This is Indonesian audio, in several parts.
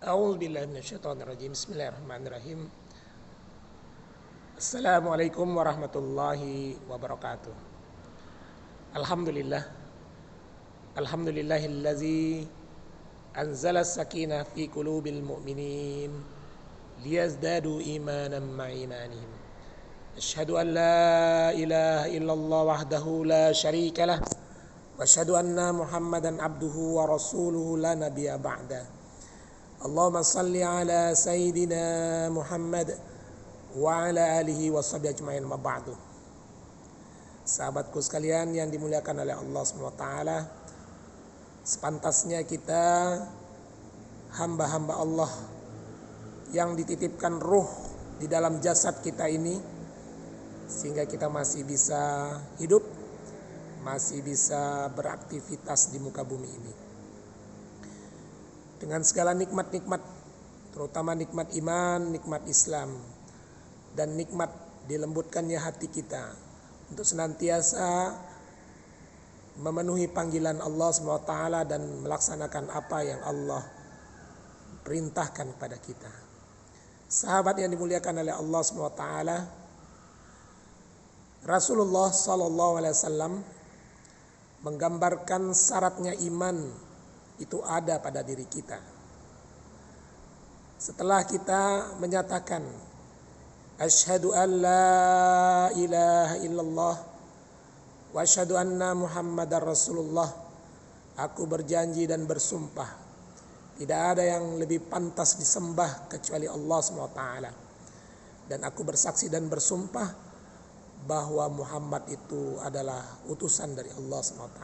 A'udzubillahi minasyaitonirrajim. Bismillahirrahmanirrahim. Assalamualaikum warahmatullahi wabarakatuh. Alhamdulillah. Alhamdulillahillazi anzala sakinah fi qulubil mu'minin liyazdadu imanan ma'imanihim. Asyhadu an la ilaha illallah wahdahu la syarikalah wa asyhadu anna Muhammadan abduhu wa rasuluhu la nabiyya ba'da. Allahumma salli ala Sayyidina Muhammad wa ala alihi wa sahbihi ajma'in ma ba'du. Sahabatku sekalian yang dimuliakan oleh Allah SWT, sepantasnya kita hamba-hamba Allah yang dititipkan ruh di dalam jasad kita ini, sehingga kita masih bisa hidup, masih bisa beraktivitas di muka bumi ini. Dengan segala nikmat-nikmat, terutama nikmat iman, nikmat Islam, dan nikmat dilembutkannya hati kita untuk senantiasa memenuhi panggilan Allah SWT dan melaksanakan apa yang Allah perintahkan kepada kita. Sahabat yang dimuliakan oleh Allah SWT, Rasulullah SAW menggambarkan syaratnya iman itu ada pada diri kita. Setelah kita menyatakan asyhadu an la ilaha illallah wa asyhadu anna Muhammadar Rasulullah, aku berjanji dan bersumpah tidak ada yang lebih pantas disembah kecuali Allah SWT, dan aku bersaksi dan bersumpah bahwa Muhammad itu adalah utusan dari Allah SWT.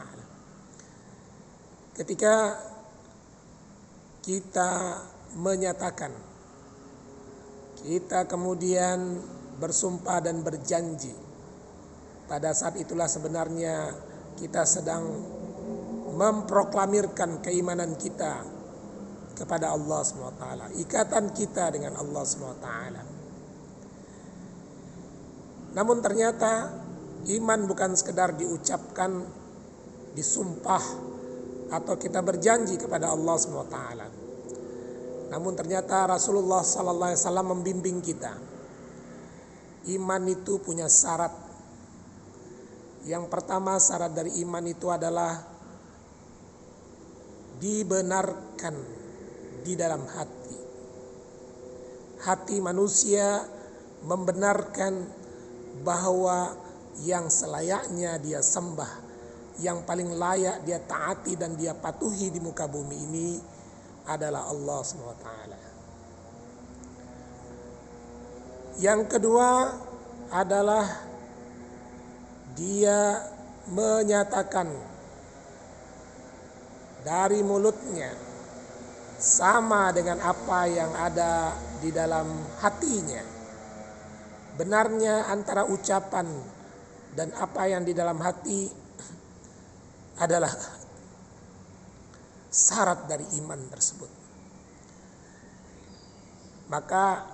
Ketika kita menyatakan, kita kemudian bersumpah dan berjanji, pada saat itulah sebenarnya kita sedang memproklamirkan keimanan kita kepada Allah SWT, ikatan kita dengan Allah SWT. Namun ternyata iman bukan sekedar diucapkan, disumpah, atau kita berjanji kepada Allah SWT. Namun ternyata Rasulullah SAW membimbing kita. Iman itu punya syarat. Yang pertama, syarat dari iman itu adalah dibenarkan di dalam hati. Hati manusia membenarkan bahwa yang selayaknya dia sembah, yang paling layak dia taati dan dia patuhi di muka bumi ini adalah Allah SWT. Yang kedua adalah dia menyatakan dari mulutnya sama dengan apa yang ada di dalam hatinya. Benarnya antara ucapan dan apa yang di dalam hati adalah syarat dari iman tersebut. Maka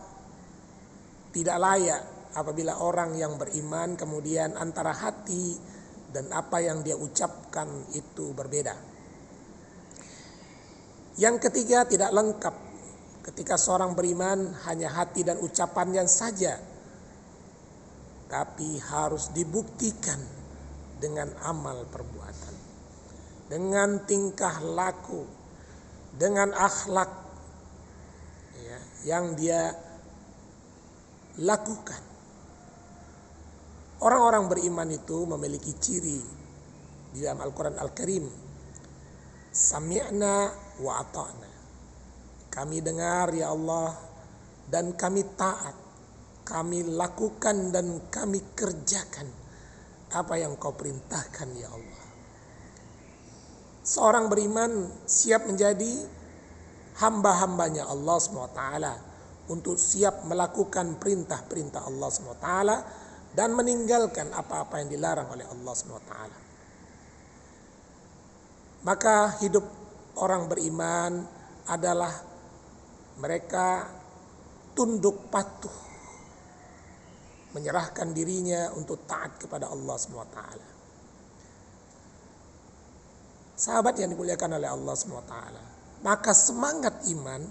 tidak layak apabila orang yang beriman kemudian antara hati dan apa yang dia ucapkan itu berbeda. Yang ketiga, tidak lengkap ketika seorang beriman hanya hati dan ucapannya saja, tapi harus dibuktikan dengan amal perbuatan, dengan tingkah laku, dengan akhlak yang dia lakukan. Orang-orang beriman itu memiliki ciri di dalam Al-Quran Al-Karim. Sami'na wa ata'na. Kami dengar ya Allah dan kami taat. Kami lakukan dan kami kerjakan apa yang kau perintahkan ya Allah. Seorang beriman siap menjadi hamba-hambanya Allah SWT, untuk siap melakukan perintah-perintah Allah SWT dan meninggalkan apa-apa yang dilarang oleh Allah SWT. Maka hidup orang beriman adalah mereka tunduk patuh, menyerahkan dirinya untuk taat kepada Allah SWT. Sahabat yang dimuliakan oleh Allah SWT, maka semangat iman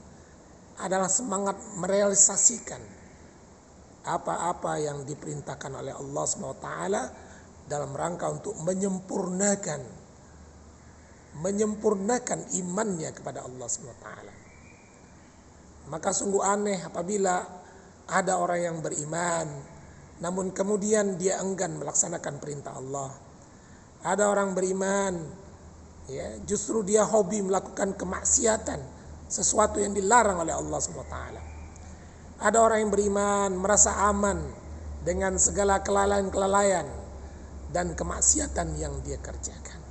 adalah semangat merealisasikan apa-apa yang diperintahkan oleh Allah SWT dalam rangka untuk menyempurnakan imannya kepada Allah SWT. Maka sungguh aneh apabila ada orang yang beriman namun kemudian dia enggan melaksanakan perintah Allah. Ada orang beriman, ya, justru dia hobi melakukan kemaksiatan, sesuatu yang dilarang oleh Allah SWT. Ada orang yang beriman merasa aman dengan segala kelalaian-kelalaian dan kemaksiatan yang dia kerjakan.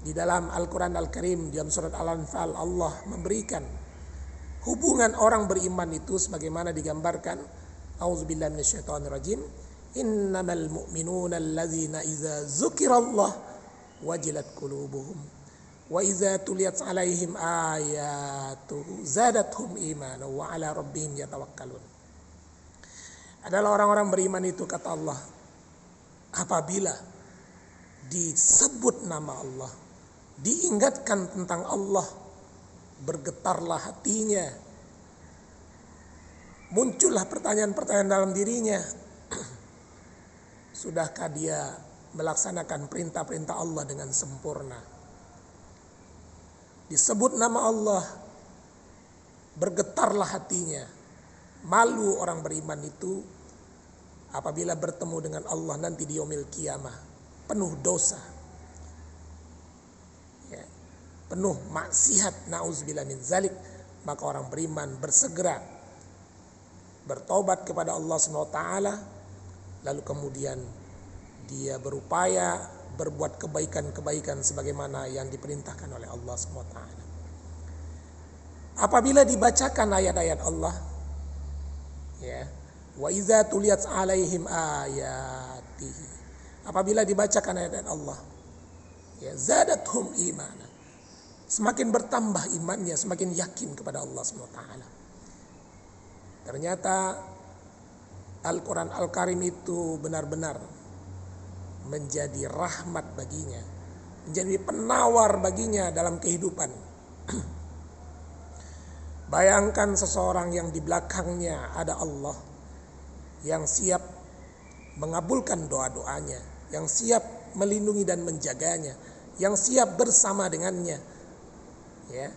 Di dalam Al-Quran Al-Karim, dalam surat Al-Anfal, Allah memberikan hubungan orang beriman itu sebagaimana digambarkan. A'udzubillahi minasyaitonirrajim. Innamal mu'minuna allazina idza dzukirallah wajilat qulubuhum wa idza tuliyat 'alaihim ayatuhu zadatuhum imanan wa 'ala rabbihim yatawakkalun. Adalah orang-orang beriman itu, kata Allah, apabila disebut nama Allah, diingatkan tentang Allah, bergetarlah hatinya, muncullah pertanyaan-pertanyaan dalam dirinya. Sudahkah dia melaksanakan perintah-perintah Allah dengan sempurna? Disebut nama Allah, bergetarlah hatinya. Malu orang beriman itu apabila bertemu dengan Allah nanti di yaumil qiyamah, penuh dosa, ya, penuh maksiat, na'udzubillah min zalik. Maka orang beriman bersegera bertobat kepada Allah SWT, lalu kemudian dia berupaya berbuat kebaikan-kebaikan sebagaimana yang diperintahkan oleh Allah SWT. Apabila dibacakan ayat-ayat Allah, ya, wa idza tuliyat 'alaihim ayatihi, apabila dibacakan ayat-ayat Allah, ya, zadatuhum imanan, semakin bertambah imannya, semakin yakin kepada Allah SWT. Ternyata Al-Quran Al-Karim itu benar-benar menjadi rahmat baginya, menjadi penawar baginya dalam kehidupan. Bayangkan seseorang yang di belakangnya ada Allah, yang siap mengabulkan doa-doanya, yang siap melindungi dan menjaganya, yang siap bersama dengannya, ya.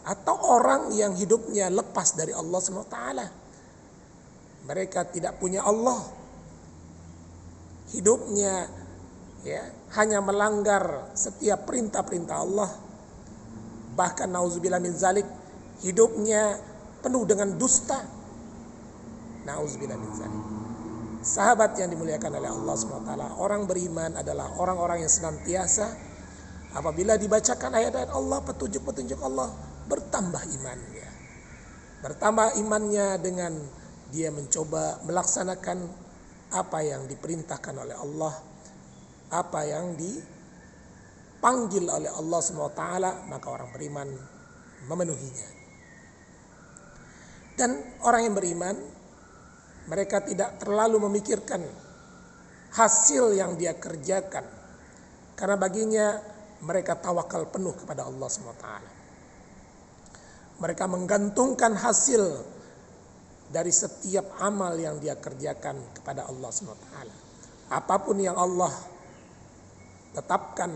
Atau orang yang hidupnya lepas dari Allah SWT. Mereka tidak punya Allah, hidupnya, ya, hanya melanggar setiap perintah-perintah Allah. Bahkan na'udzubillah min zalik, hidupnya penuh dengan dusta. Na'udzubillah min zalik. Sahabat yang dimuliakan oleh Allah SWT, orang beriman adalah orang-orang yang senantiasa apabila dibacakan ayat-ayat Allah, petunjuk-petunjuk Allah, bertambah imannya. Bertambah imannya dengan dia mencoba melaksanakan apa yang diperintahkan oleh Allah, apa yang dipanggil oleh Allah SWT, maka orang beriman memenuhinya. Dan orang yang beriman, mereka tidak terlalu memikirkan hasil yang dia kerjakan, karena baginya mereka tawakal penuh kepada Allah SWT. Mereka menggantungkan hasil dari setiap amal yang dia kerjakan kepada Allah SWT. Apapun yang Allah tetapkan,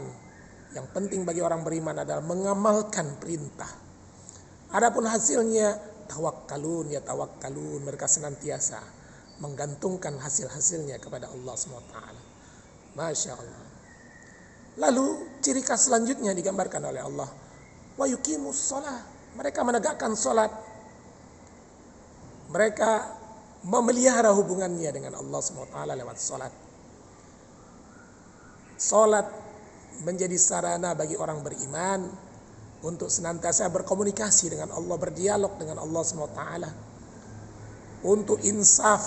yang penting bagi orang beriman adalah mengamalkan perintah. Adapun hasilnya, tawakkalun, ya tawakkalun, mereka senantiasa menggantungkan hasil-hasilnya kepada Allah SWT. Masya Allah. Lalu ciri khas selanjutnya digambarkan oleh Allah, wa yuqimus shalah, mereka menegakkan salat. Mereka memelihara hubungannya dengan Allah SWT lewat salat. Salat menjadi sarana bagi orang beriman untuk senantiasa berkomunikasi dengan Allah, berdialog dengan Allah SWT, untuk insaf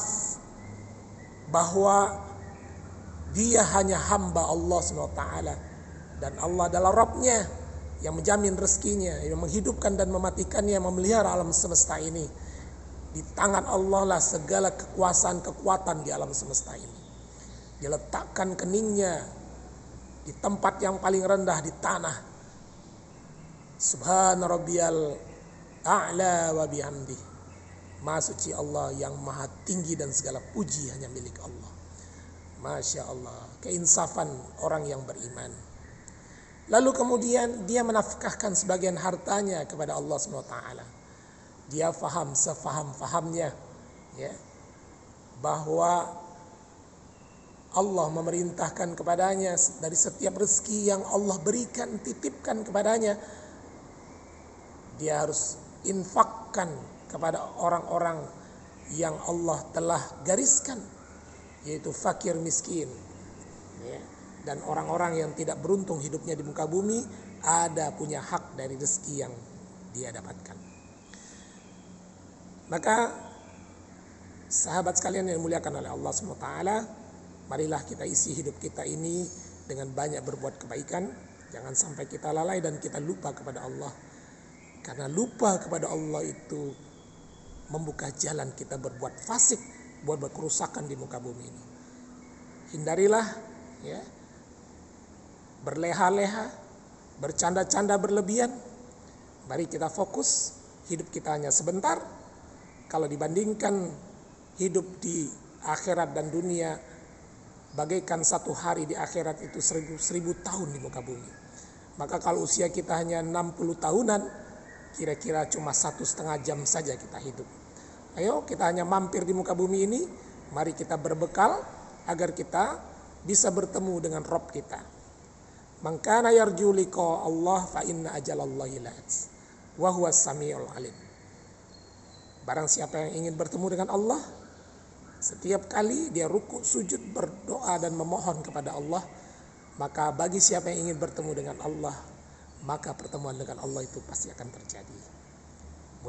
bahwa dia hanya hamba Allah SWT dan Allah adalah Rabbnya yang menjamin rezekinya, yang menghidupkan dan mematikannya, yang memelihara alam semesta ini. Di tangan Allah lah segala kekuasaan-kekuatan di alam semesta ini. Dia letakkan keningnya di tempat yang paling rendah di tanah. Subhana rabbiyal a'la wa bihamdih. Maha suci Allah yang maha tinggi dan segala puji hanya milik Allah. Masya Allah, keinsafan orang yang beriman. Lalu kemudian dia menafkahkan sebagian hartanya kepada Allah SWT. Dia faham sefaham-fahamnya, ya, bahwa Allah memerintahkan kepadanya dari setiap rezeki yang Allah berikan, titipkan kepadanya, dia harus infakkan kepada orang-orang yang Allah telah gariskan, yaitu fakir miskin, ya, dan orang-orang yang tidak beruntung hidupnya di muka bumi, ada punya hak dari rezeki yang dia dapatkan. Maka sahabat sekalian yang dimuliakan oleh Allah SWT, marilah kita isi hidup kita ini dengan banyak berbuat kebaikan. Jangan sampai kita lalai dan kita lupa kepada Allah. Karena lupa kepada Allah itu membuka jalan kita berbuat fasik, buat kerusakan di muka bumi ini. Hindarilah, ya, berleha-leha, bercanda-canda berlebihan. Mari kita fokus, hidup kita hanya sebentar. Kalau dibandingkan hidup di akhirat dan dunia, bagaikan satu hari di akhirat itu 1000 tahun di muka bumi. Maka kalau usia kita hanya 60 tahunan, kira-kira cuma 1,5 jam saja kita hidup. Ayo kita hanya mampir di muka bumi ini, mari kita berbekal agar kita bisa bertemu dengan Rabb kita. Man kana yarju liqa Allah fa inna ajalallahi la'at wa huwas samiul alim. Barang siapa yang ingin bertemu dengan Allah, setiap kali dia rukuk, sujud, berdoa dan memohon kepada Allah, maka bagi siapa yang ingin bertemu dengan Allah, maka pertemuan dengan Allah itu pasti akan terjadi.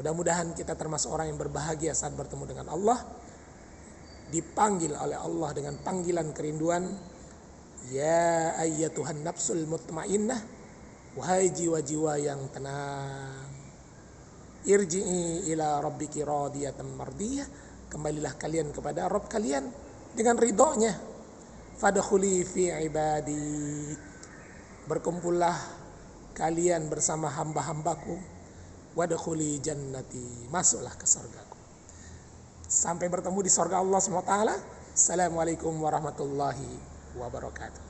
Mudah-mudahan kita termasuk orang yang berbahagia saat bertemu dengan Allah, dipanggil oleh Allah dengan panggilan kerinduan, ya ayyatuhan nafsul mutmainnah, wahai jiwa-jiwa yang tenang, irji'i ila rabbiki radiyatan mardiyah, kembalilah kalian kepada Rabb kalian dengan ridhonya. Fadkhuli fi ibadi, berkumpullah kalian bersama hamba-hambaku. Wadkhuli jannati, masuklah ke surgaku. Sampai bertemu di surga Allah SWT. Assalamualaikum warahmatullahi wabarakatuh.